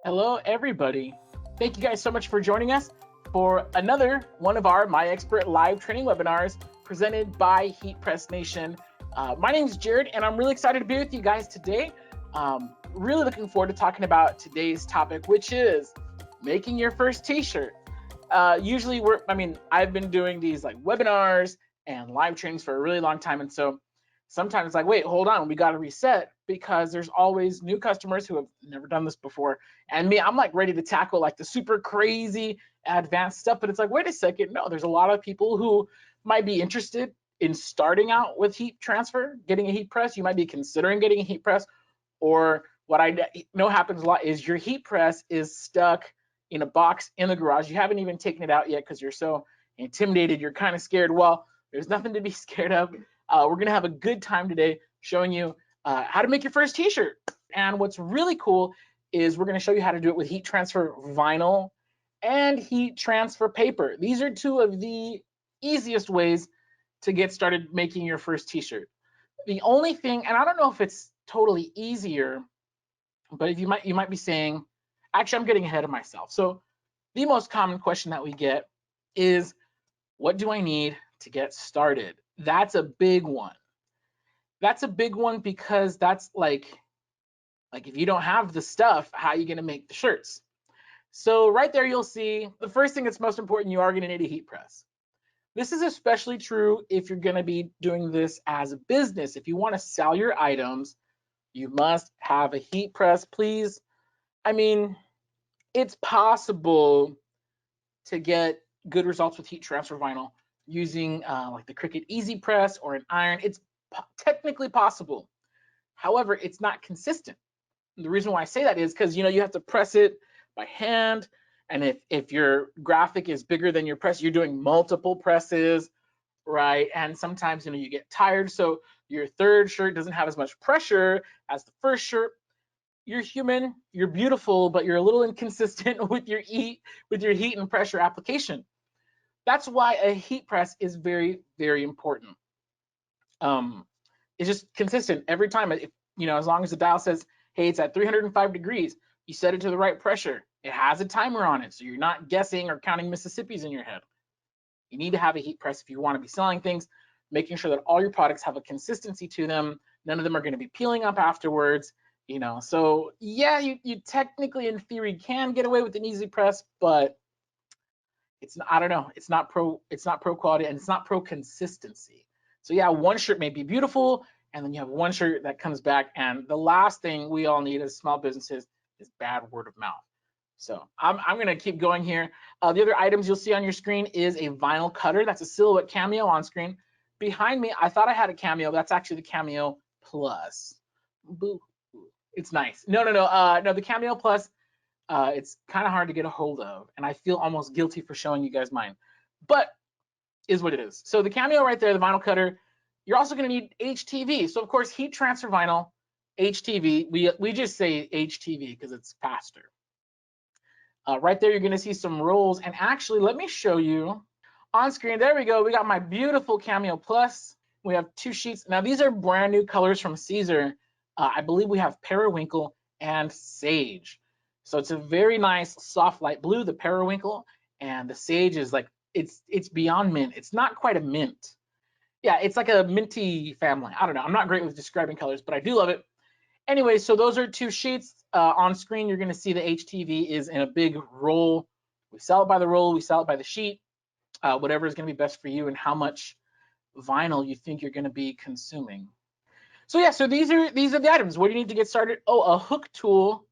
Hello, everybody. Thank you guys so much for joining us for another one of our MyExpert Live Training Webinars presented by Heat Press Nation. My name is Jared, and I'm really excited to be with you guys today. Really looking forward to talking about today's topic, which is making your first t-shirt. Usually, I've been doing these like webinars and live trainings for a really long time, and so sometimes it's like, wait, hold on, we got to reset because there's always new customers who have never done this before. And me, I'm like ready to tackle like the super crazy advanced stuff, but it's like, wait a second, no, there's a lot of people who might be interested in starting out with heat transfer, getting a heat press. You might be considering getting a heat press, or what I know happens a lot is your heat press is stuck in a box in the garage. You haven't even taken it out yet because you're so intimidated, you're kind of scared. Well, there's nothing to be scared of. We're gonna have a good time today showing you how to make your first t-shirt. And what's really cool is we're gonna show you how to do it with heat transfer vinyl and heat transfer paper. These are two of the easiest ways to get started making your first t-shirt. The only thing, and I don't know if it's totally easier, but if you might be saying, actually, I'm getting ahead of myself. So the most common question that we get is, what do I need to get started? That's a big one. That's a big one because that's like if you don't have the stuff, how are you going to make the shirts? So right there, you'll see the first thing that's most important, you are going to need a heat press. This is especially true if you're going to be doing this as a business. If you want to sell your items, you must have a heat press, please. I mean, it's possible to get good results with heat transfer vinyl using like the Cricut Easy Press or an iron. It's technically possible. However, it's not consistent. The reason why I say that is because you have to press it by hand, and if your graphic is bigger than your press, you're doing multiple presses, right? And sometimes you get tired, so your third shirt doesn't have as much pressure as the first shirt. You're human, you're beautiful, but you're a little inconsistent with your heat and pressure application. That's why a heat press is very, very important. It's just consistent every time. As long as the dial says, hey, it's at 305 degrees, you set it to the right pressure. It has a timer on it, so you're not guessing or counting Mississippis in your head. You need to have a heat press if you want to be selling things, making sure that all your products have a consistency to them. None of them are going to be peeling up afterwards. So yeah, you technically in theory can get away with an easy press, but I don't know, it's not pro quality, and it's not pro consistency. So yeah, one shirt may be beautiful, and then you have one shirt that comes back, and the last thing we all need as small businesses is bad word of mouth. So I'm gonna keep going here. The other items you'll see on your screen is a vinyl cutter. That's a silhouette cameo on screen. Behind me, I thought I had a cameo, but that's actually the Cameo Plus. Boo. It's nice. No, the Cameo Plus, it's kind of hard to get a hold of, and I feel almost guilty for showing you guys mine, but is what it is. So the Cameo right there, the vinyl cutter, you're also going to need HTV. So of course, heat transfer vinyl, HTV, we just say HTV because it's faster. Right there, you're going to see some rolls, and actually, let me show you on screen. There we go. We got my beautiful Cameo Plus. We have two sheets. Now, these are brand new colors from Caesar. I believe we have Periwinkle and Sage. So it's a very nice soft light blue, the Periwinkle, and the Sage is like, it's beyond mint. It's not quite a mint. Yeah, it's like a minty family. I don't know. I'm not great with describing colors, but I do love it. Anyway, so those are two sheets. On screen, you're going to see the HTV is in a big roll. We sell it by the roll. We sell it by the sheet. Whatever is going to be best for you and how much vinyl you think you're going to be consuming. So yeah, so these are the items. What do you need to get started? Oh, a hook tool.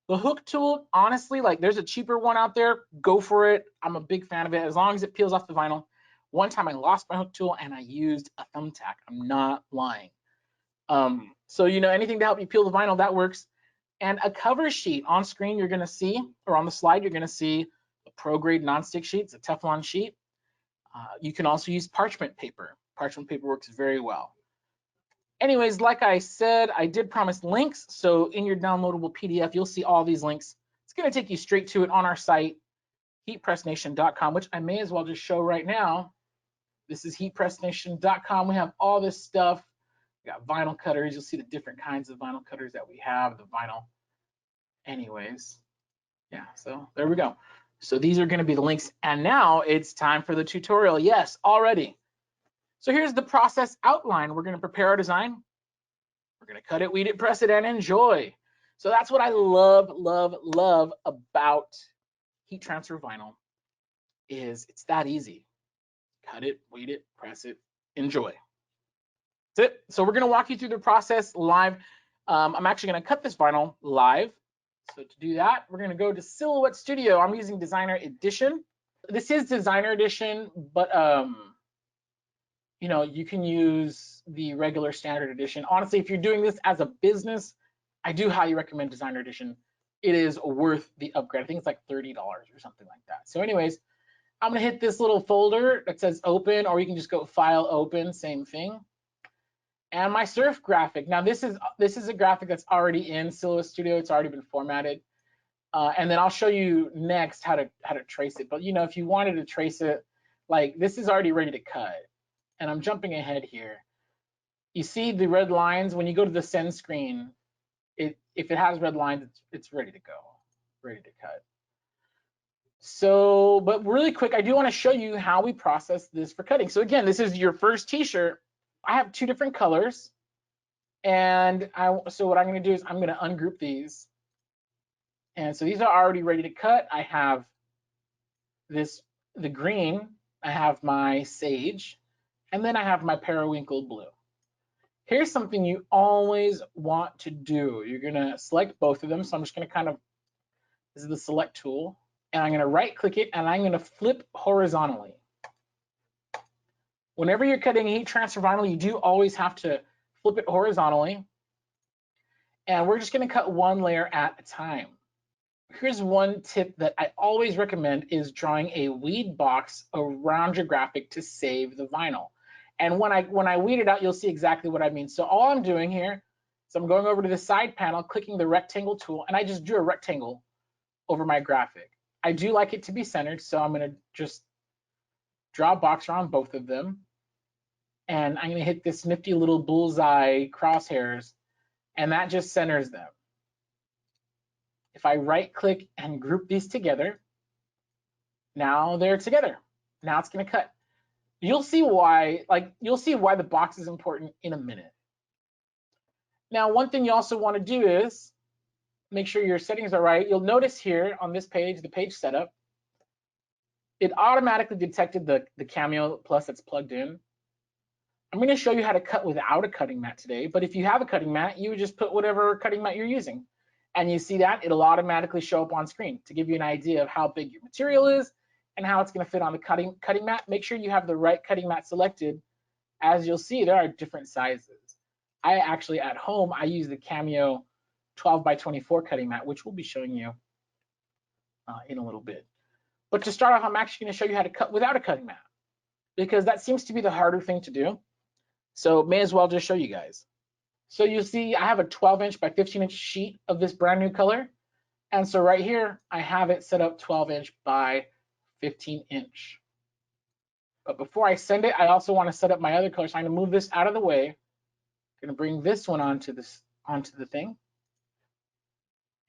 The hook tool, honestly, like there's a cheaper one out there. Go for it. I'm a big fan of it as long as it peels off the vinyl. One time I lost my hook tool and I used a thumbtack. I'm not lying. So anything to help you peel the vinyl, that works. And a cover sheet on screen, you're going to see, or on the slide, you're going to see a pro grade nonstick sheet. It's a Teflon sheet. You can also use parchment paper. Parchment paper works very well. Anyways, like I said, I did promise links. So in your downloadable PDF, you'll see all these links. It's going to take you straight to it on our site, heatpressnation.com, which I may as well just show right now. This is heatpressnation.com. We have all this stuff. We got vinyl cutters. You'll see the different kinds of vinyl cutters that we have, the vinyl. Anyways, Yeah, so there we go. So these are going to be the links. And now it's time for the tutorial. Yes, already. So here's the process outline. We're going to prepare our design. We're going to cut it, weed it, press it, and enjoy. So that's what I love, love, love about heat transfer vinyl is it's that easy. Cut it, weed it, press it, enjoy. That's it. So we're going to walk you through the process live. I'm actually going to cut this vinyl live. So to do that, we're going to go to Silhouette Studio. I'm using Designer Edition. This is Designer Edition, but you know, you can use the regular standard edition. Honestly, if you're doing this as a business, I do highly recommend Designer Edition. It is worth the upgrade. I think it's like $30 or something like that. So anyways, I'm gonna hit this little folder that says open, or you can just go file open, same thing. And my surf graphic. Now this is a graphic that's already in Silhouette Studio. It's already been formatted. And then I'll show you next how to trace it. But you know, if you wanted to trace it, like this is already ready to cut. And I'm jumping ahead here. You see the red lines when you go to the send screen. If it has red lines, it's ready to go, ready to cut. So, but really quick, I do want to show you how we process this for cutting. So again, this is your first t-shirt. I have two different colors. And so what I'm going to do is I'm going to ungroup these. And so these are already ready to cut. I have the green, I have my sage, and then I have my periwinkle blue. Here's something you always want to do. You're going to select both of them. So I'm just going to this is the select tool, and I'm going to right click it and I'm going to flip horizontally. Whenever you're cutting heat transfer vinyl, you do always have to flip it horizontally. And we're just going to cut one layer at a time. Here's one tip that I always recommend is drawing a weed box around your graphic to save the vinyl. And when I weed it out, you'll see exactly what I mean. So all I'm doing here is I'm going over to the side panel, clicking the rectangle tool, and I just drew a rectangle over my graphic. I do like it to be centered, so I'm going to just draw a box around both of them. And I'm going to hit this nifty little bullseye crosshairs, and that just centers them. If I right click and group these together, now they're together. Now it's going to cut. You'll see why the box is important in a minute. Now, one thing you also want to do is make sure your settings are right. You'll notice here on this page, the page setup, it automatically detected the Cameo Plus that's plugged in. I'm going to show you how to cut without a cutting mat today, but if you have a cutting mat, you would just put whatever cutting mat you're using. And you see that it'll automatically show up on screen to give you an idea of how big your material is and how it's going to fit on the cutting mat. Make sure you have the right cutting mat selected. As you'll see, there are different sizes. I actually, at home, I use the Cameo 12x24 cutting mat, which we'll be showing you in a little bit. But to start off, I'm actually going to show you how to cut without a cutting mat, because that seems to be the harder thing to do. So may as well just show you guys. So you see I have a 12-inch by 15-inch sheet of this brand new color. And so right here, I have it set up 12-inch by 15-inch. But before I send it, I also want to set up my other color. So I'm going to move this out of the way. I'm going to bring this one onto the thing.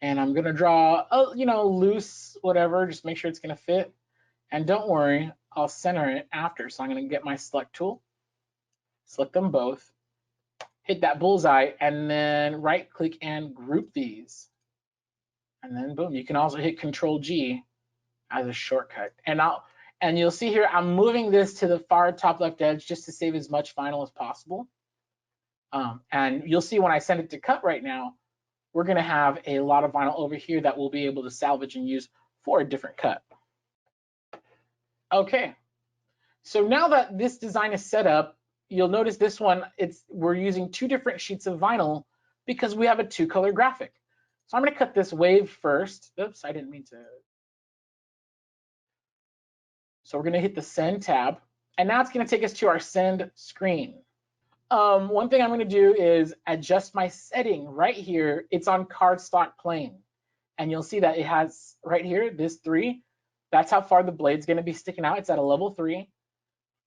And I'm going to draw a, loose, whatever, just make sure it's going to fit. And don't worry, I'll center it after. So I'm going to get my select tool, select them both, hit that bullseye, and then right click and group these. And then boom, you can also hit Control G as a shortcut. And you'll see here, I'm moving this to the far top left edge just to save as much vinyl as possible. And you'll see when I send it to cut right now, we're going to have a lot of vinyl over here that we'll be able to salvage and use for a different cut. Okay, so now that this design is set up, you'll notice this one, we're using two different sheets of vinyl because we have a two-color graphic. So I'm going to cut this wave first. Oops, I didn't mean to. So we're going to hit the Send tab, and now it's going to take us to our Send screen. One thing I'm going to do is adjust my setting right here. It's on cardstock plane, and you'll see that it has right here this 3. That's how far the blade's going to be sticking out. It's at a level 3.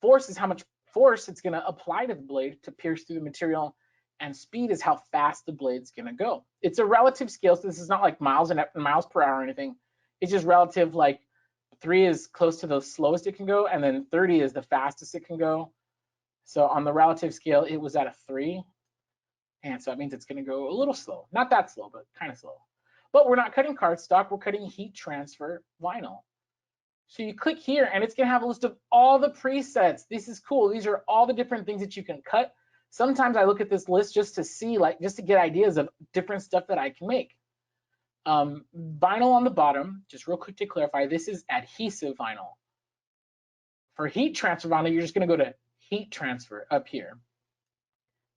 Force is how much force it's going to apply to the blade to pierce through the material, and speed is how fast the blade's going to go. It's a relative scale, so this is not like miles per hour or anything. It's just relative, like 3 is close to the slowest it can go, and then 30 is the fastest it can go. So on the relative scale, it was at a 3. And so that means it's going to go a little slow. Not that slow, but kind of slow. But we're not cutting cardstock, we're cutting heat transfer vinyl. So you click here and it's going to have a list of all the presets. This is cool. These are all the different things that you can cut. Sometimes I look at this list just to see, like, just to get ideas of different stuff that I can make. Vinyl on the bottom, just real quick to clarify, this is adhesive vinyl. For heat transfer vinyl, you're just going to go to heat transfer up here.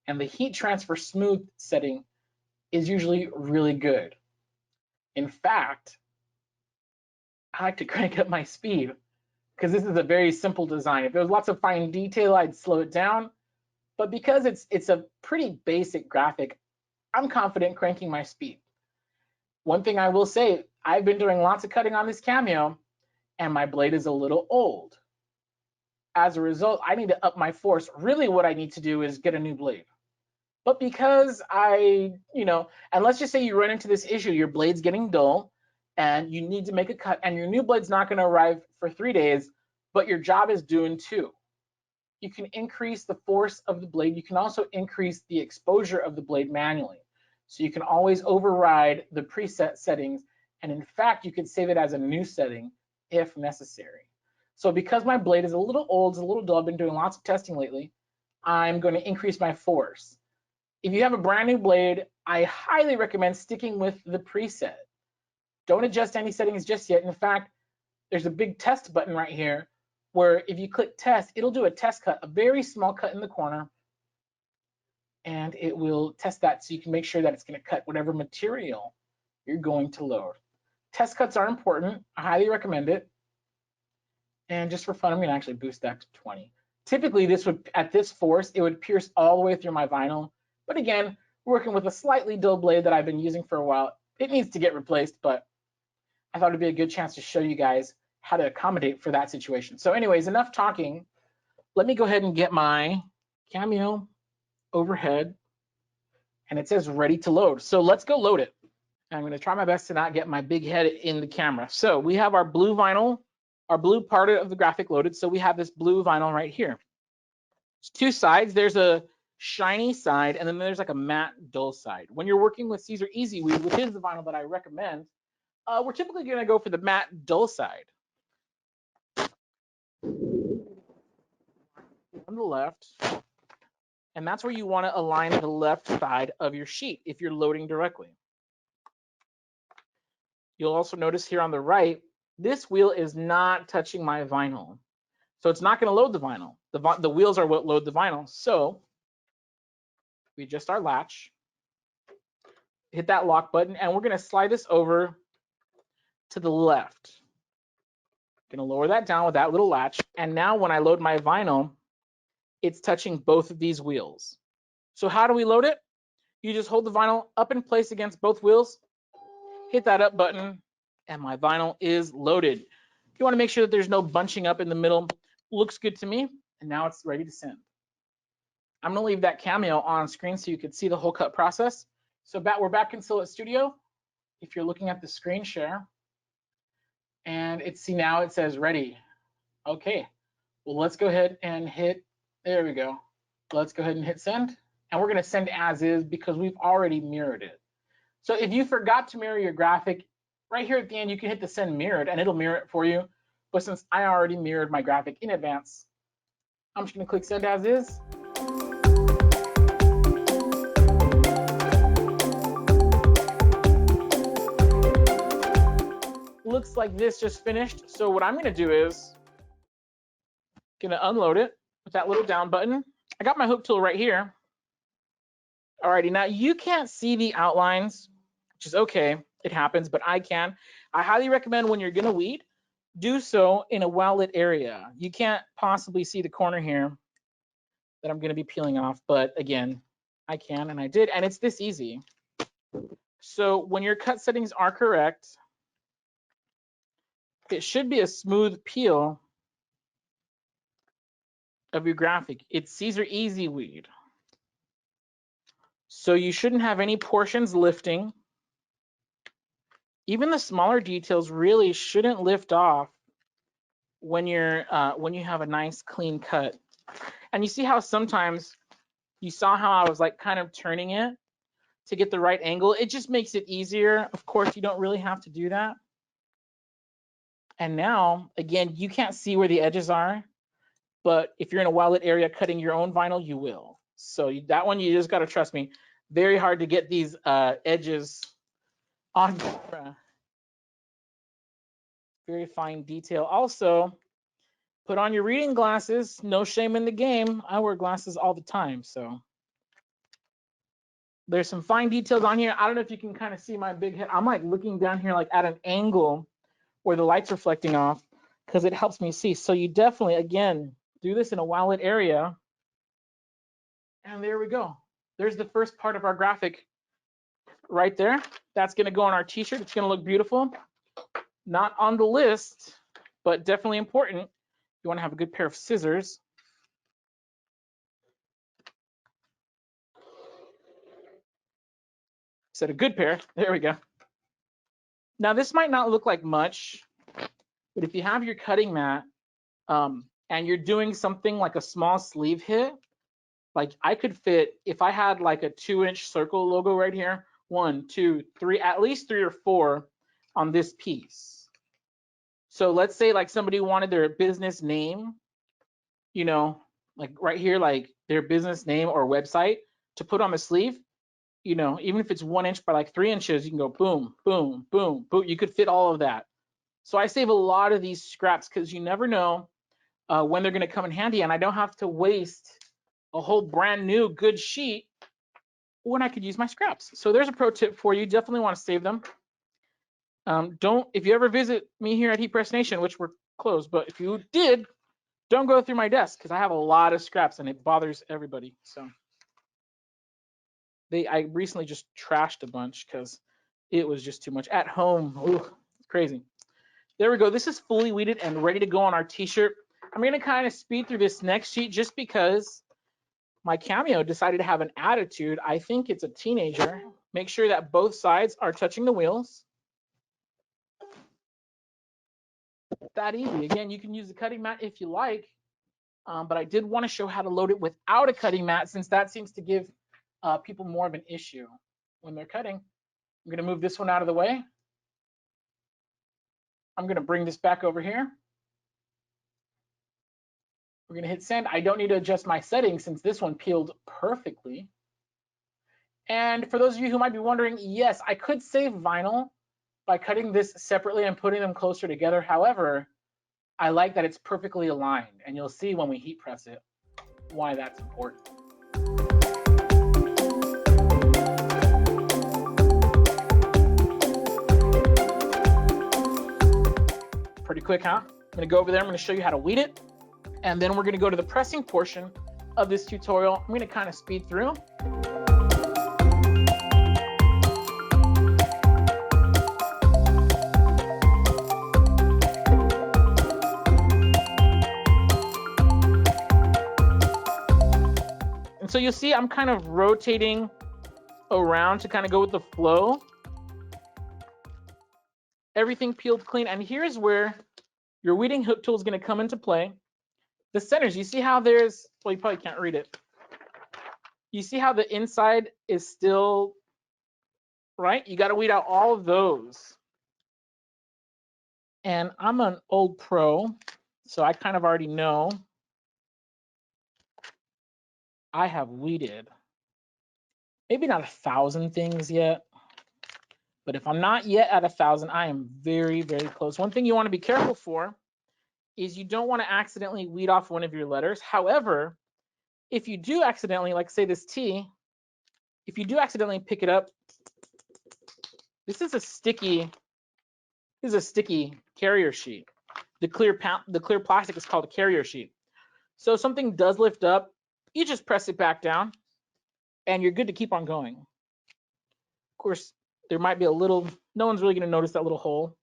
And the heat transfer smooth setting is usually really good. In fact, I like to crank up my speed because this is a very simple design. If there was lots of fine detail, I'd slow it down. But because it's a pretty basic graphic, I'm confident cranking my speed. One thing I will say, I've been doing lots of cutting on this Cameo and my blade is a little old. As a result, I need to up my force. Really what I need to do is get a new blade. But because and let's just say you run into this issue, your blade's getting dull and you need to make a cut and your new blade's not going to arrive for 3 days, but your job is doing 2. You can increase the force of the blade. You can also increase the exposure of the blade manually. So you can always override the preset settings. And in fact, you could save it as a new setting if necessary. So because my blade is a little old, it's a little dull, I've been doing lots of testing lately, I'm going to increase my force. If you have a brand new blade, I highly recommend sticking with the preset. Don't adjust any settings just yet. In fact, there's a big test button right here where if you click test, it'll do a test cut, a very small cut in the corner, and it will test that so you can make sure that it's going to cut whatever material you're going to load. Test cuts are important. I highly recommend it. And just for fun, I'm going to actually boost that to 20. Typically, this would, at this force, it would pierce all the way through my vinyl. But again, working with a slightly dull blade that I've been using for a while, it needs to get replaced, but I thought it'd be a good chance to show you guys how to accommodate for that situation. So anyways, enough talking. Let me go ahead and get my Cameo overhead, and it says ready to load. So let's go load it. And I'm going to try my best to not get my big head in the camera. So we have our blue vinyl, our blue part of the graphic loaded. So we have this blue vinyl right here. There's 2 sides. There's a shiny side, and then there's like a matte dull side. When you're working with Caesar Easy Weed, which is the vinyl that I recommend, we're typically going to go for the matte dull side. On the left, and that's where you want to align the left side of your sheet if you're loading directly. You'll also notice here on the right, this wheel is not touching my vinyl. So it's not going to load the vinyl. The wheels are what load the vinyl. So we adjust our latch, hit that lock button, and we're going to slide this over to the left. Going to lower that down with that little latch. And now when I load my vinyl, it's touching both of these wheels. So how do we load it? You just hold the vinyl up in place against both wheels, hit that up button, and my vinyl is loaded. You want to make sure that there's no bunching up in the middle. Looks good to me, and now it's ready to send. I'm going to leave that Cameo on screen so you can see the whole cut process. So we're back in Silhouette Studio. If you're looking at the screen share, and now it says ready. Okay, well, let's go ahead and hit, there we go. Let's go ahead and hit send. And we're going to send as is because we've already mirrored it. So if you forgot to mirror your graphic, right here at the end, you can hit the send mirrored and it'll mirror it for you. But since I already mirrored my graphic in advance, I'm just going to click send as is. Looks like this just finished. So what I'm going to do is going to unload it with that little down button. I got my hook tool right here. Alrighty, now you can't see the outlines, which is okay, it happens, but I can. I highly recommend when you're gonna weed, do so in a well-lit area. You can't possibly see the corner here that I'm gonna be peeling off, but again, I can and I did, and it's this easy. So when your cut settings are correct, it should be a smooth peel of your graphic. It's Caesar Easy Weed. So you shouldn't have any portions lifting. Even the smaller details really shouldn't lift off when you have a nice clean cut. And you see how sometimes you saw how I was like kind of turning it to get the right angle. It just makes it easier. Of course, you don't really have to do that. And now, again, you can't see where the edges are, but if you're in a well-lit area cutting your own vinyl, you will. So that one, you just got to trust me. Very hard to get these edges on camera. Very fine detail. Also, put on your reading glasses. No shame in the game. I wear glasses all the time, so. There's some fine details on here. I don't know if you can kind of see my big head. I'm like looking down here like at an angle where the light's reflecting off because it helps me see. So you definitely, again, do this in a well-lit area. And there we go. There's the first part of our graphic right there. That's going to go on our t-shirt. It's going to look beautiful. Not on the list, but definitely important. You want to have a good pair of scissors. Said a good pair. There we go. Now this might not look like much, but if you have your cutting mat and you're doing something like a small sleeve hit, like I could fit, if I had like a 2-inch circle logo right here, 1, 2, 3, at least 3 or 4 on this piece. So let's say like somebody wanted their business name, you know, like right here, like their business name or website to put on the sleeve. You know, even if it's 1 inch by like 3 inches, you can go boom, boom, boom, boom. You could fit all of that. So I save a lot of these scraps because you never know when they're going to come in handy, and I don't have to waste a whole brand new good sheet when I could use my scraps. So there's a pro tip for you. Definitely want to save them. If you ever visit me here at Heat Press Nation, which we're closed, but if you did, don't go through my desk because I have a lot of scraps and it bothers everybody. So. I recently just trashed a bunch because it was just too much at home. Ooh, it's crazy. There we go. This is fully weeded and ready to go on our t-shirt. I'm going to kind of speed through this next sheet just because my Cameo decided to have an attitude. I think it's a teenager. Make sure that both sides are touching the wheels. That easy. Again, you can use the cutting mat if you like, but I did want to show how to load it without a cutting mat since that seems to give people more of an issue when they're cutting. I'm going to move this one out of the way. I'm going to bring this back over here. We're going to hit send. I don't need to adjust my settings since this one peeled perfectly. And for those of you who might be wondering, yes, I could save vinyl by cutting this separately and putting them closer together. However, I like that it's perfectly aligned, and you'll see when we heat press it why that's important. Pretty quick, huh? I'm going to go over there. I'm going to show you how to weed it. And then we're going to go to the pressing portion of this tutorial. I'm going to kind of speed through. And so you'll see I'm kind of rotating around to kind of go with the flow. Everything peeled clean. And here's where your weeding hook tool is going to come into play. The centers, you see how there's, well, you probably can't read it. You see how the inside is still, right? You got to weed out all of those. And I'm an old pro, so I kind of already know I have weeded maybe not 1,000 things yet, but if I'm not yet at 1,000, I am very, very close. One thing you want to be careful for is you don't want to accidentally weed off one of your letters. However, if you do accidentally, like say this T, if you do accidentally pick it up, this is a sticky carrier sheet. The clear plastic is called a carrier sheet. So if something does lift up, you just press it back down and you're good to keep on going. Of course, there might be a little, no one's really going to notice that little hole.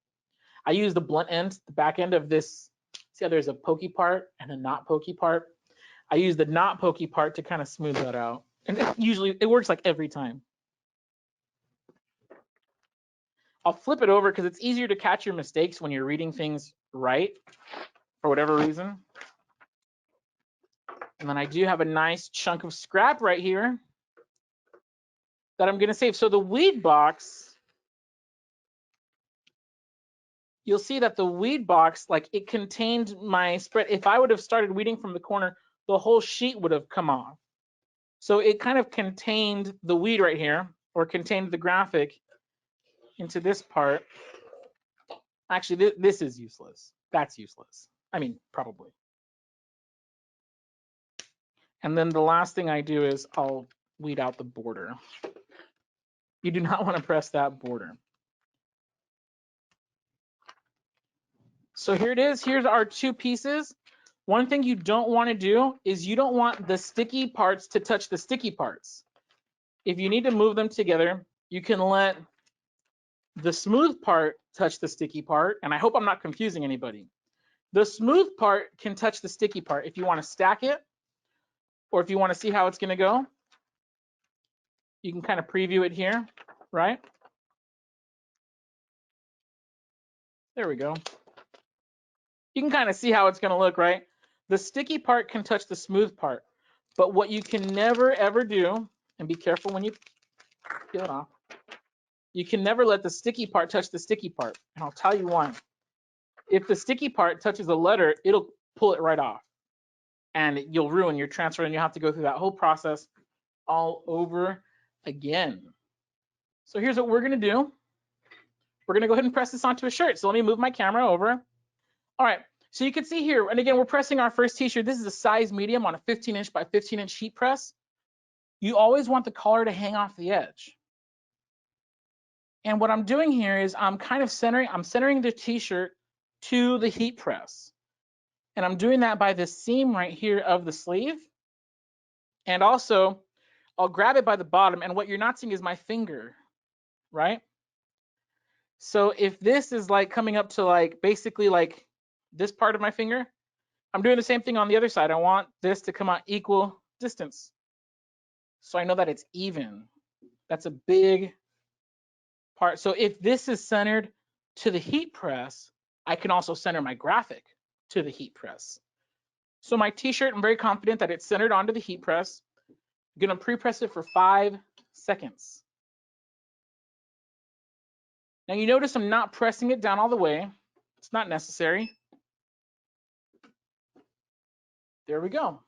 I use the blunt end, the back end of this. See how there's a pokey part and a not pokey part? I use the not pokey part to kind of smooth that out. And usually it works like every time. I'll flip it over because it's easier to catch your mistakes when you're reading things right for whatever reason. And then I do have a nice chunk of scrap right here that I'm going to save. So the weed box, you'll see that the weed box, like it contained my spread. If I would have started weeding from the corner, the whole sheet would have come off. So it kind of contained the weed right here, or contained the graphic into this part. Actually, this is useless. That's useless. I mean, probably. And then the last thing I do is I'll weed out the border. You do not want to press that border. So here it is. Here's our two pieces. One thing you don't want to do is you don't want the sticky parts to touch the sticky parts. If you need to move them together, you can let the smooth part touch the sticky part. And I hope I'm not confusing anybody. The smooth part can touch the sticky part if you want to stack it, or if you want to see how it's going to go. You can kind of preview it here, right? There we go. You can kind of see how it's going to look, right? The sticky part can touch the smooth part, but what you can never ever do, and be careful when you peel it off, you can never let the sticky part touch the sticky part. And I'll tell you why. If the sticky part touches a letter, it'll pull it right off, and you'll ruin your transfer, and you'll have to go through that whole process all over again. So here's what we're going to do. We're going to go ahead and press this onto a shirt. So let me move my camera over. All right. So you can see here, and again, we're pressing our first t-shirt. This is a size medium on a 15-inch by 15-inch heat press. You always want the collar to hang off the edge. And what I'm doing here is I'm kind of centering the t-shirt to the heat press. And I'm doing that by this seam right here of the sleeve. And also, I'll grab it by the bottom, and what you're not seeing is my finger, right? So if this is like coming up to like basically like this part of my finger, I'm doing the same thing on the other side. I want this to come out equal distance, so I know that it's even. That's a big part. So if this is centered to the heat press, I can also center my graphic to the heat press. So my t-shirt, I'm very confident that it's centered onto the heat press. I'm gonna pre-press it for 5 seconds. Now you notice I'm not pressing it down all the way. It's not necessary. There we go.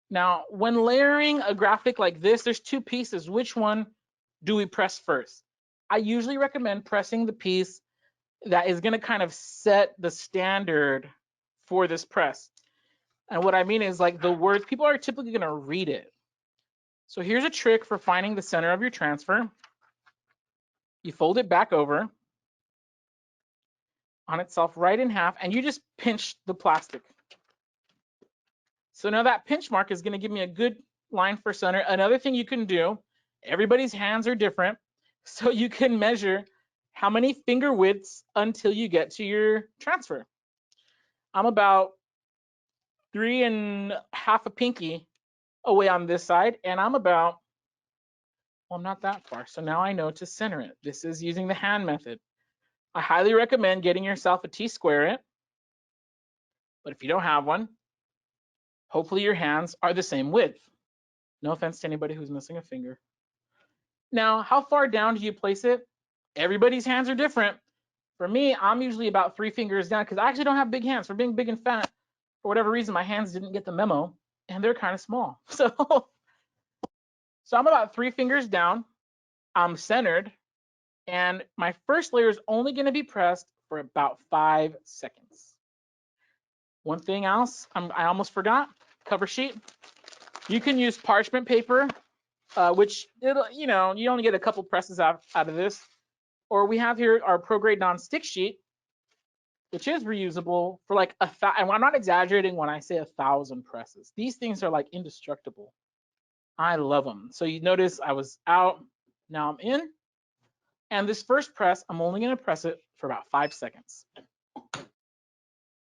Now, when layering a graphic like this, there's two pieces. Which one do we press first? I usually recommend pressing the piece that is going to kind of set the standard for this press. And what I mean is like the words, people are typically going to read it. So here's a trick for finding the center of your transfer. You fold it back over on itself right in half, and you just pinch the plastic. So now that pinch mark is going to give me a good line for center. Another thing you can do, everybody's hands are different, so you can measure how many finger widths until you get to your transfer. I'm about 3 1/2 a pinky away on this side, and I'm about, well, I'm not that far. So now I know to center it. This is using the hand method. I highly recommend getting yourself a T-square it, but if you don't have one, hopefully your hands are the same width. No offense to anybody who's missing a finger. Now, how far down do you place it? Everybody's hands are different. For me, I'm usually about 3 fingers down because I actually don't have big hands. For being big and fat, for whatever reason, my hands didn't get the memo, and they're kind of small. So I'm about 3 fingers down. I'm centered, and my first layer is only going to be pressed for about 5 seconds. One thing else, I almost forgot, cover sheet. You can use parchment paper, which it'll, you know, you only get a couple presses out of this. Or we have here our ProGrade non-stick sheet, which is reusable for like and I'm not exaggerating when I say 1,000 presses. These things are like indestructible. I love them. So you notice I was out, now I'm in. And this first press, I'm only going to press it for about 5 seconds.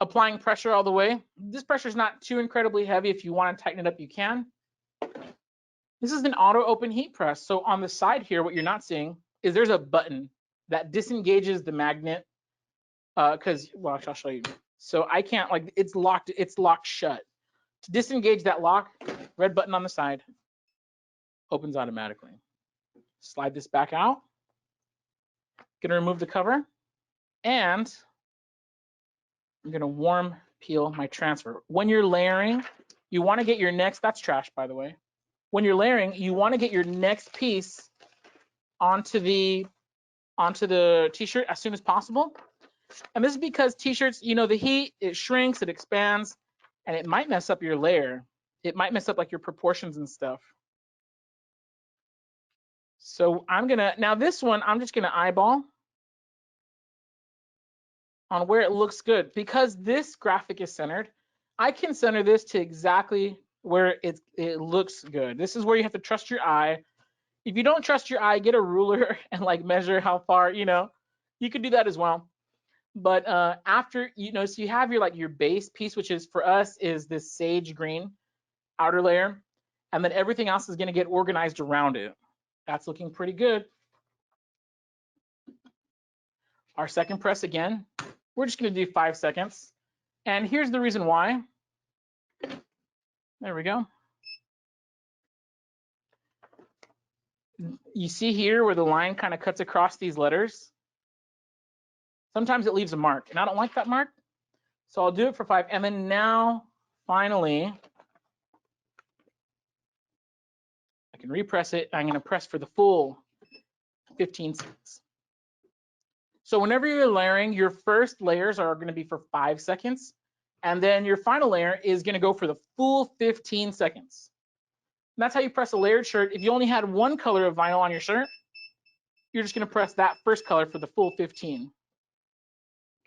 Applying pressure all the way. This pressure is not too incredibly heavy. If you want to tighten it up, you can. This is an auto open heat press. So on the side here, what you're not seeing is there's a button that disengages the magnet, because, well, I'll show you. So I can't, like, it's locked shut. To disengage that lock, red button on the side, opens automatically. Slide this back out. Gonna remove the cover, and I'm gonna warm peel my transfer. When you're layering, you wanna get your next, that's trash, by the way. When you're layering, you wanna get your next piece onto the t-shirt as soon as possible. And this is because t-shirts, you know, the heat, it shrinks, it expands, and it might mess up your layer. It might mess up like your proportions and stuff. So now this one, I'm just gonna eyeball on where it looks good. Because this graphic is centered, I can center this to exactly where it looks good. This is where you have to trust your eye. If you don't trust your eye, get a ruler and like measure how far, you know, you could do that as well. But after, you know, so you have your base piece, which is for us is this sage green outer layer, and then everything else is going to get organized around it. That's looking pretty good. Our second press again, we're just going to do 5 seconds. And here's the reason why. There we go. You see here where the line kind of cuts across these letters? Sometimes it leaves a mark, and I don't like that mark. So I'll do it for 5. And then now, finally, I can repress it. I'm going to press for the full 15 seconds. So whenever you're layering, your first layers are going to be for 5 seconds. And then your final layer is going to go for the full 15 seconds. And that's how you press a layered shirt. If you only had one color of vinyl on your shirt, you're just going to press that first color for the full 15.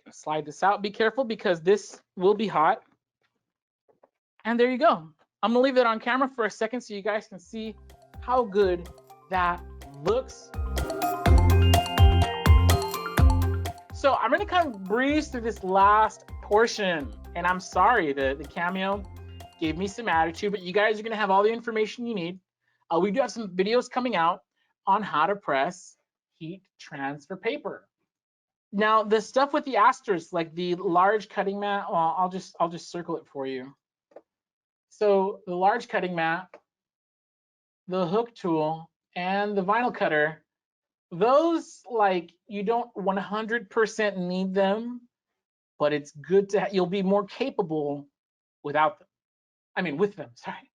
Gonna slide this out. Be careful because this will be hot. And there you go. I'm gonna leave it on camera for a second so you guys can see how good that looks. So I'm gonna kind of breeze through this last portion, and I'm sorry the Cameo gave me some attitude, but you guys are gonna have all the information you need. We do have some videos coming out on how to press heat transfer paper. Now the stuff with the asterisks, like the large cutting mat, well, I'll just circle it for you. So the large cutting mat, the hook tool, and the vinyl cutter, those, like, you don't 100% need them, but it's good to you'll be more capable without them. I mean, with them, sorry.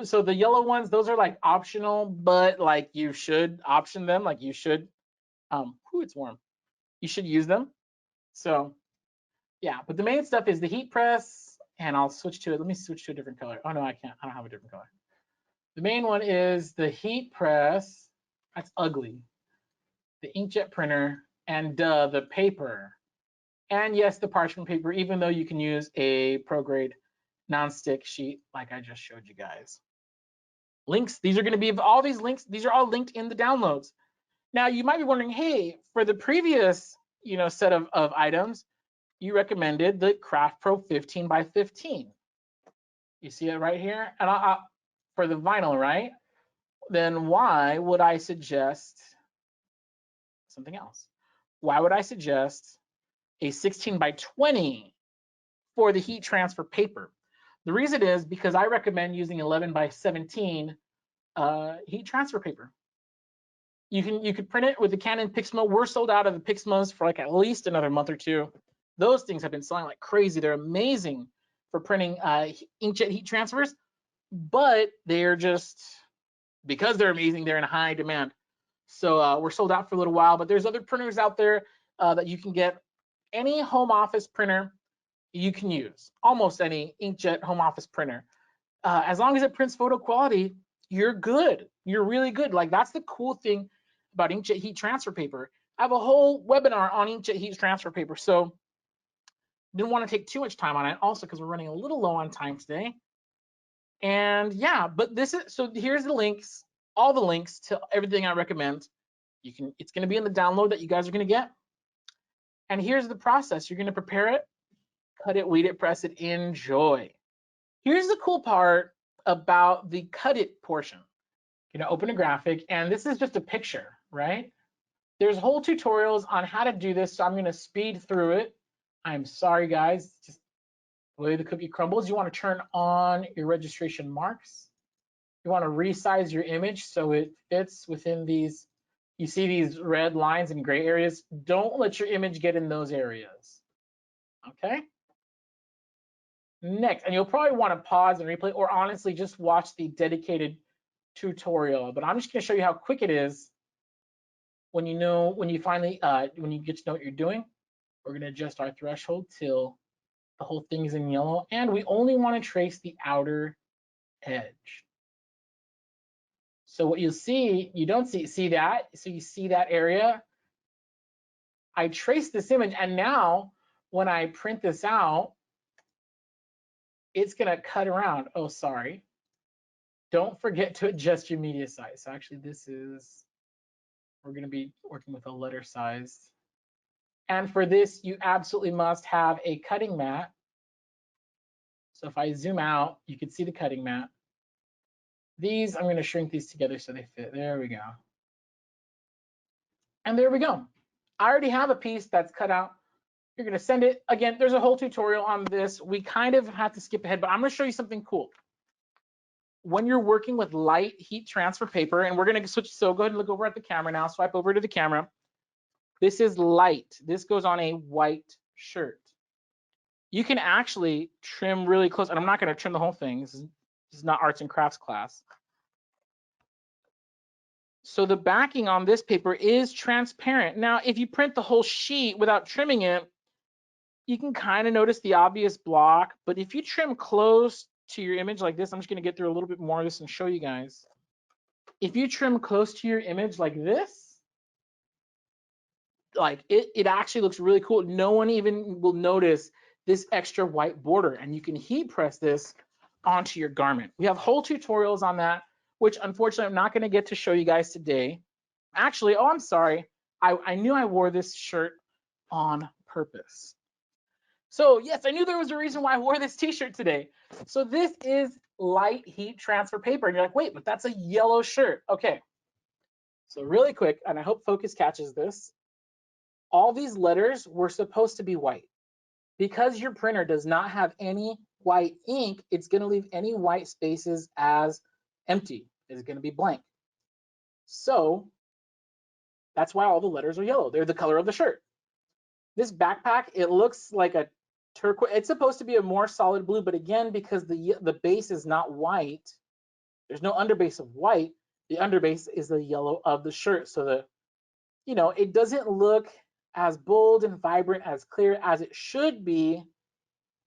So the yellow ones, those are like optional, but like you should option them, like you should, it's warm. You should use them. So yeah, but the main stuff is the heat press, and I'll switch to it. Let me switch to a different color. Oh no, I can't. I don't have a different color. The main one is the heat press. That's ugly. The inkjet printer, and the paper. And yes, the parchment paper, even though you can use a pro grade nonstick sheet like I just showed you guys. Links, these are going to be all these links. These are all linked in the downloads. Now you might be wondering, hey, for the previous, you know, set of items, you recommended the Craft Pro 15 by 15. You see it right here? And for the vinyl, right? Then why would I suggest something else? Why would I suggest a 16 by 20 for the heat transfer paper? The reason is because I recommend using 11 by 17 heat transfer paper. You could print it with the Canon Pixma. We're sold out of the Pixmas for like at least another month or two. Those things have been selling like crazy. They're amazing for printing inkjet heat transfers, but they're just, because they're amazing, they're in high demand. So we're sold out for a little while, but there's other printers out there that you can get. Any home office printer you can use, almost any inkjet home office printer. As long as it prints photo quality, you're good. You're really good. Like, that's the cool thing about inkjet heat transfer paper. I have a whole webinar on inkjet heat transfer paper, so didn't want to take too much time on it, also because we're running a little low on time today. And yeah, but this is, so here's the links, all the links to everything I recommend. It's going to be in the download that you guys are going to get. And here's the process. You're going to prepare it, cut it, weed it, press it, enjoy. Here's the cool part about the cut it portion. You're going to open a graphic, and this is just a picture, right? There's whole tutorials on how to do this, so I'm going to speed through it. I'm sorry, guys. Just the way the cookie crumbles. You want to turn on your registration marks. You want to resize your image so it fits within these. You see these red lines and gray areas. Don't let your image get in those areas. Okay? Next, and you'll probably want to pause and replay, or honestly just watch the dedicated tutorial. But I'm just going to show you how quick it is when you know, when you finally, when you get to know what you're doing. We're going to adjust our threshold till the whole thing is in yellow, and we only want to trace the outer edge. So what you'll see, you don't see that, so you see that area. I trace this image, and now when I print this out, it's going to cut around. Oh, sorry. Don't forget to adjust your media size. So actually this is, we're going to be working with a letter size. And for this, you absolutely must have a cutting mat. So if I zoom out, you can see the cutting mat. These, I'm going to shrink these together so they fit. There we go. And there we go. I already have a piece that's cut out. You're going to send it. Again, there's a whole tutorial on this. We kind of have to skip ahead, but I'm going to show you something cool. When you're working with light heat transfer paper, and we're going to switch, so go ahead and look over at the camera now. Swipe over to the camera. This is light. This goes on a white shirt. You can actually trim really close, and I'm not going to trim the whole thing. This is not arts and crafts class. So the backing on this paper is transparent. Now, if you print the whole sheet without trimming it, you can kind of notice the obvious block, but if you trim close to your image like this, I'm just going to get through a little bit more of this and show you guys. If you trim close to your image like this, like it actually looks really cool. No one even will notice this extra white border, and you can heat press this onto your garment. We have whole tutorials on that, which unfortunately I'm not going to get to show you guys today. Actually, oh, I'm sorry. I knew I wore this shirt on purpose. So yes, I knew there was a reason why I wore this t-shirt today. So this is light heat transfer paper. And you're like, wait, but that's a yellow shirt. Okay. So really quick, and I hope focus catches this. All these letters were supposed to be white. Because your printer does not have any white ink, it's going to leave any white spaces as empty. It's going to be blank. So that's why all the letters are yellow. They're the color of the shirt. This backpack, it looks like a turquoise. It's supposed to be a more solid blue, but again, because the base is not white, there's no underbase of white. The underbase is the yellow of the shirt. So it doesn't look as bold and vibrant, as clear as it should be,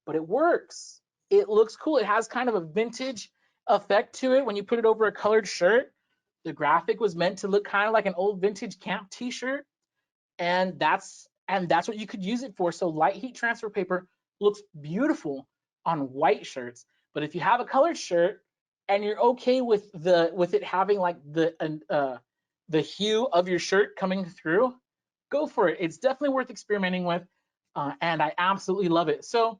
but it works. It looks cool. It has kind of a vintage effect to it when you put it over a colored shirt. The graphic was meant to look kind of like an old vintage camp t-shirt, and that's what you could use it for. So light heat transfer paper looks beautiful on white shirts, but if you have a colored shirt and you're okay with it having like the hue of your shirt coming through, go for it. It's definitely worth experimenting with, and I absolutely love it. So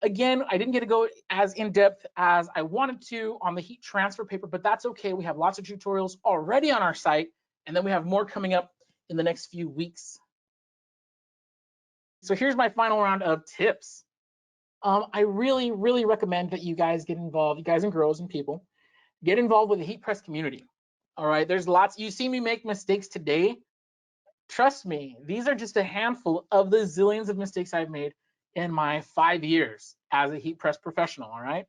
again, I didn't get to go as in depth as I wanted to on the heat transfer paper, but that's okay. We have lots of tutorials already on our site, and then we have more coming up in the next few weeks. So here's my final round of tips. I really, really recommend that you guys get involved, you guys and girls and people, get involved with the heat press community. All right, there's lots. You see me make mistakes today. Trust me, these are just a handful of the zillions of mistakes I've made in my 5 years as a heat press professional. All right,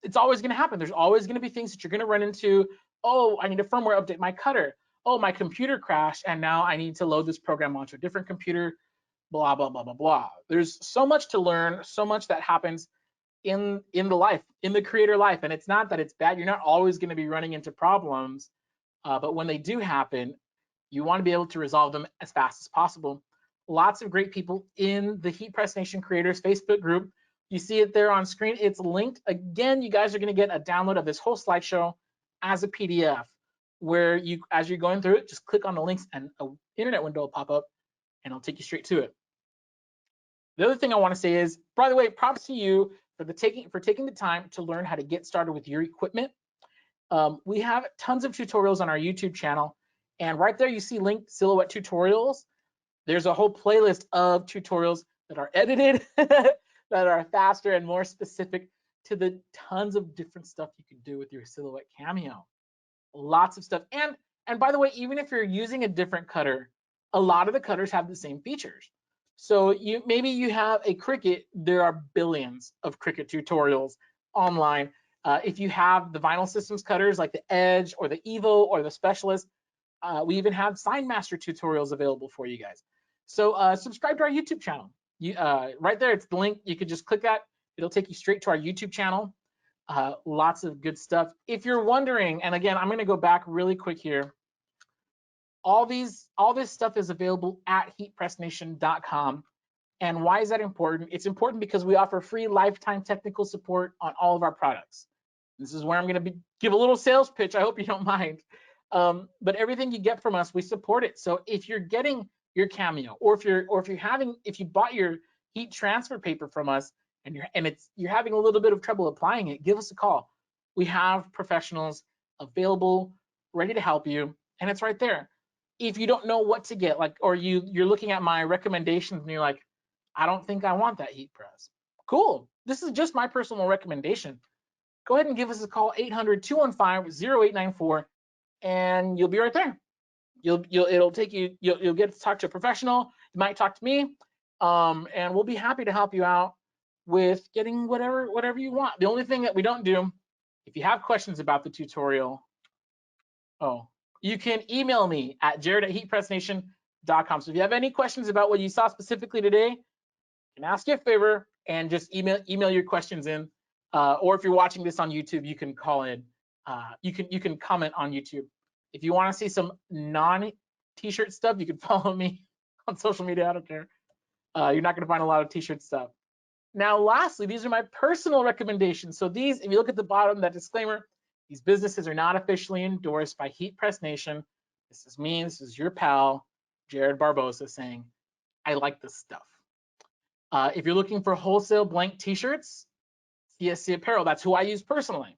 it's always going to happen. There's always going to be things that you're going to run into. Oh, I need to firmware update my cutter. Oh, my computer crashed, and now I need to load this program onto a different computer. Blah blah blah blah blah. There's so much to learn, so much that happens in the creator life, and it's not that it's bad. You're not always going to be running into problems, but when they do happen, you want to be able to resolve them as fast as possible. Lots of great people in the Heat Press Nation Creators Facebook group. You see it there on screen. It's linked. Again, you guys are going to get a download of this whole slideshow as a PDF, where you, as you're going through it, just click on the links and an internet window will pop up and it'll take you straight to it. The other thing I want to say is, by the way, props to you for taking the time to learn how to get started with your equipment. We have tons of tutorials on our YouTube channel, And right there, you see linked silhouette tutorials. There's a whole playlist of tutorials that are edited, that are faster and more specific to the tons of different stuff you can do with your silhouette cameo. Lots of stuff. And by the way, even if you're using a different cutter, a lot of the cutters have the same features. So maybe you have a Cricut. There are billions of Cricut tutorials online. If you have the Vinyl Systems cutters like the Edge or the Evo or the Specialist, we even have SignMaster tutorials available for you guys. So subscribe to our YouTube channel. Right there, it's the link. You could just click that. It'll take you straight to our YouTube channel. Lots of good stuff. If you're wondering, and again, I'm going to go back really quick here. All this stuff is available at heatpressnation.com. And why is that important? It's important because we offer free lifetime technical support on all of our products. This is where I'm going to give a little sales pitch. I hope you don't mind. But everything you get from us, we support it. So if you're getting your cameo, or if you bought your heat transfer paper from us and you're having a little bit of trouble applying it, give us a call. We have professionals available, ready to help you, and it's right there. If you don't know what to get, or you're looking at my recommendations and you're like, I don't think I want that heat press. Cool. This is just my personal recommendation. Go ahead and give us a call, 800-215-0894, and you'll be right there. It'll take you. You'll get to talk to a professional. You might talk to me, and we'll be happy to help you out with getting whatever you want. The only thing that we don't do, if you have questions about the tutorial, you can email me at jared@heatpressnation.com. So if you have any questions about what you saw specifically today, I can ask you a favor and just email your questions in. Or if you're watching this on YouTube, you can call in. You can comment on YouTube. If you want to see some non-t-shirt stuff, you can follow me on social media. I don't care. You're not going to find a lot of t-shirt stuff. Now, lastly, these are my personal recommendations. So these, if you look at the bottom, that disclaimer, these businesses are not officially endorsed by Heat Press Nation. This is me. This is your pal, Jared Barbosa, saying, I like this stuff. If you're looking for wholesale blank t-shirts, CSC Apparel, that's who I use personally.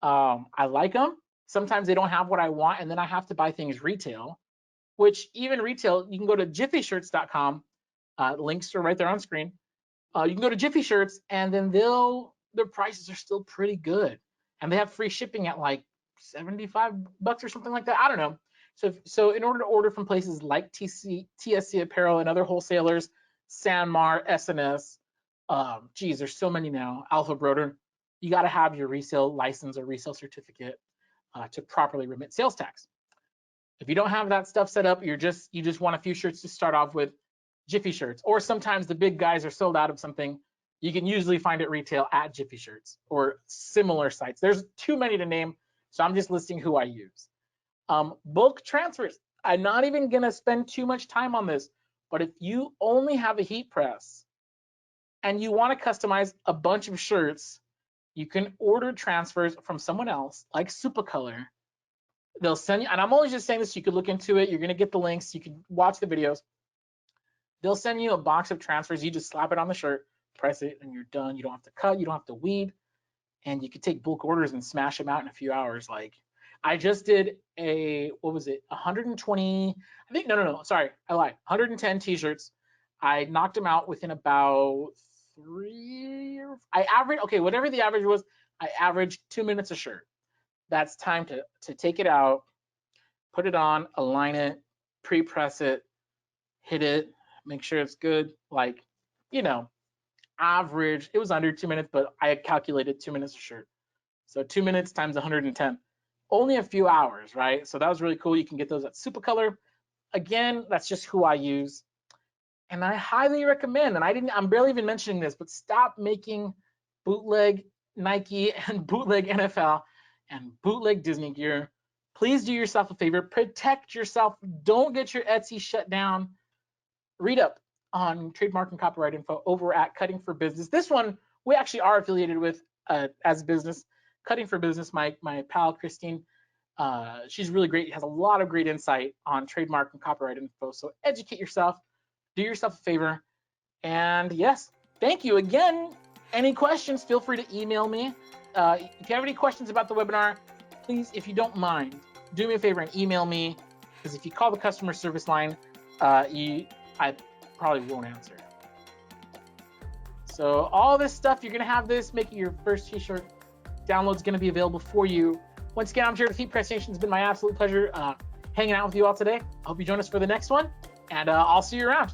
I like them. Sometimes they don't have what I want, and then I have to buy things retail, which even retail, you can go to jiffyshirts.com. Links are right there on screen. You can go to Jiffy Shirts, and then their prices are still pretty good, and they have free shipping at like $75 or something like that. I don't know. So in order to order from places like TSC Apparel and other wholesalers, Sanmar, SNS, there's so many now, Alpha Broder, you got to have your resale license or resale certificate to properly remit sales tax. If you don't have that stuff set up, you just want a few shirts to start off with, Jiffy Shirts, or sometimes the big guys are sold out of something. You can usually find it retail at Jiffy Shirts or similar sites. There's too many to name, so I'm just listing who I use. Bulk transfers. I'm not even gonna spend too much time on this, but if you only have a heat press and you want to customize a bunch of shirts, you can order transfers from someone else, like Supacolor. They'll send you, and I'm only just saying this so you could look into it. You're gonna get the links. You can watch the videos. They'll send you a box of transfers. You just slap it on the shirt, press it, and you're done. You don't have to cut. You don't have to weed. And you can take bulk orders and smash them out in a few hours. Like I just did 120, I think, no, sorry, I lied. 110 t-shirts. I knocked them out within about whatever the average was, I averaged 2 minutes a shirt. That's time to take it out, put it on, align it, pre-press it, hit it, make sure it's good. Like, average, it was under 2 minutes, but I calculated 2 minutes a shirt. So 2 minutes times 110, only a few hours, right? So that was really cool. You can get those at Supacolor. Again, that's just who I use. And I highly recommend, and I'm barely even mentioning this, but stop making bootleg Nike and bootleg NFL and bootleg Disney gear. Please do yourself a favor, protect yourself. Don't get your Etsy shut down. Read up on trademark and copyright info over at Cutting for Business. This one we actually are affiliated with as a business. Cutting for Business, my pal Christine, she's really great. Has a lot of great insight on trademark and copyright info. So educate yourself, do yourself a favor, and yes, thank you again. Any questions? Feel free to email me. If you have any questions about the webinar, please, if you don't mind, do me a favor and email me. because if you call the customer service line, I probably won't answer. So all this stuff, you're gonna have this, making your first t-shirt download is gonna be available for you. Once again, I'm Jared with Heat Press Nation. It's been my absolute pleasure hanging out with you all today. I hope you join us for the next one, and I'll see you around.